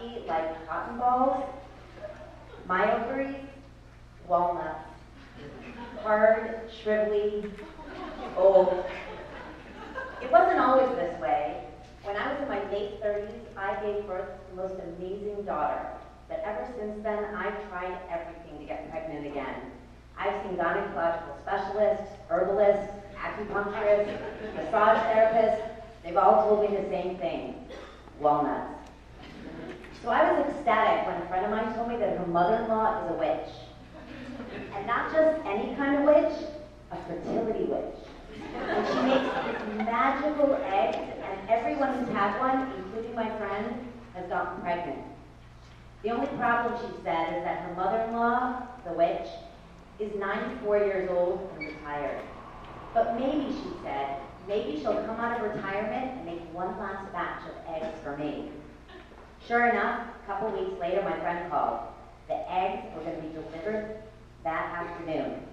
fluffy like cotton balls. My ovaries, walnuts. Hard, shrivelly, old. It wasn't always this way. When I was in my late 30s, I gave birth to the most amazing daughter. But ever since then, I've tried everything to get pregnant again. I've seen gynecological specialists, herbalists, acupuncturists, massage therapists. They've all told me the same thing: walnuts. So I was ecstatic when a friend of mine told me that her mother-in-law is a witch. And not just any kind of witch, a fertility witch. And she makes these magical eggs, and everyone who's had one, including my friend, has gotten pregnant. The only problem, she said, is that her mother-in-law, the witch, is 94 years old and retired. But maybe, she said, maybe she'll come out of retirement and make one last batch of eggs for me. Sure enough, a couple weeks later, my friend called. The eggs were going to be delivered that afternoon.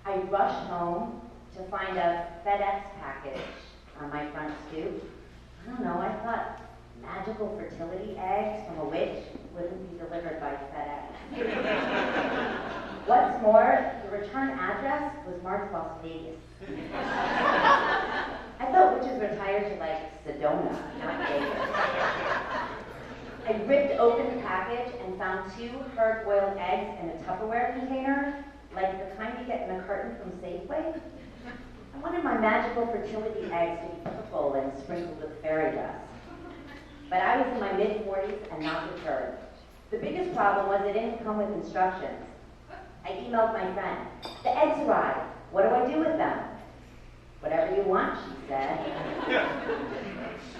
I rushed home to find a FedEx package on my front stoop. I don't know, I thought magical fertility eggs from a witch wouldn't be delivered by FedEx. What's more, the return address was marked Las Vegas. I thought witches retired to like Sedona, not Vegas. I ripped open the package and found 2 hard-boiled eggs in a Tupperware container, like the kind you get in a carton from Safeway. I wanted my magical fertility eggs to be purple and sprinkled with fairy dust. But I was in my mid-40s and not deterred. The biggest problem was they didn't come with instructions. I emailed my friend. The eggs arrived. What do I do with them? Whatever you want, she said.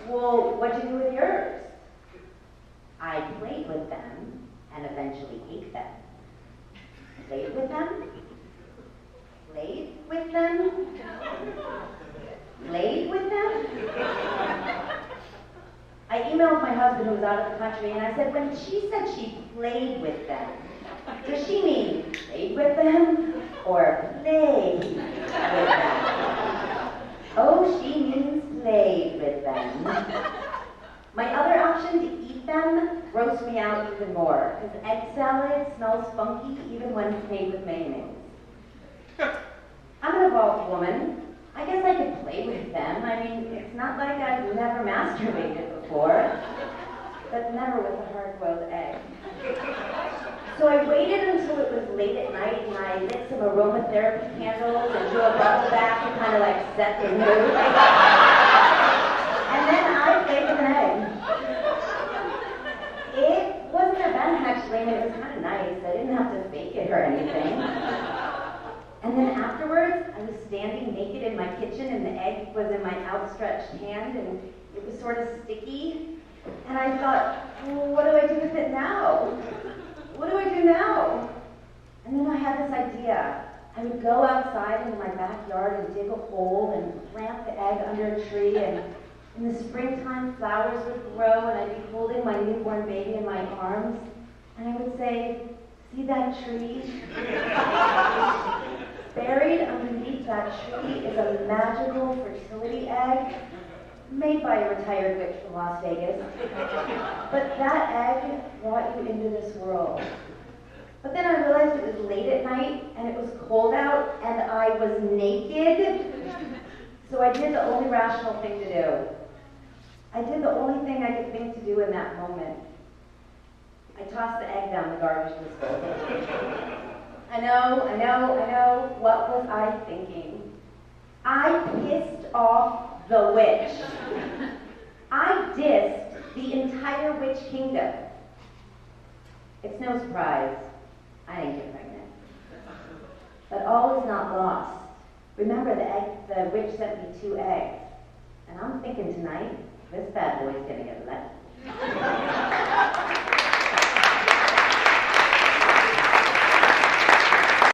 Well, what'd you do with yours? I played with them and eventually ate them. Played with them? Played with them? Played with them? I emailed my husband who was out of the country and I said, when she said she played with them, does she mean played with them or played with them? Oh, she means played with them. My other option, to eat them, grossed me out even more, because egg salad smells funky even when it's made with mayonnaise. I'm an evolved woman. I guess I could play with them. I mean, it's not like I've never masturbated before, but never with a hard-boiled egg. So I waited until it was late at night and I lit some aromatherapy candles and drew a bubble bath to kind of like set the mood. And then I played with an egg. It wasn't that bad actually, I mean, it was kind of nice. I didn't have to bake it or anything. And then afterwards, I was standing naked in my kitchen and the egg was in my outstretched hand and it was sort of sticky. And I thought, well, what do I do with it now? What do I do now? And then I had this idea. I would go outside into my backyard and dig a hole and plant the egg under a tree, and in the springtime flowers would grow and I'd be holding my newborn baby in my arms and I would say, see that tree? Buried underneath that tree is a magical fertility egg made by a retired witch from Las Vegas. But that egg brought you into this world. But then I realized it was late at night and it was cold out and I was naked. So I did the only rational thing to do. I did the only thing I could think to do in that moment. I tossed the egg down the garbage disposal. I know, what was I thinking? I pissed off the witch. I dissed the entire witch kingdom. It's no surprise, I didn't get pregnant. But all is not lost. Remember, the witch sent me 2 eggs. And I'm thinking tonight, this bad boy's gonna get lucky.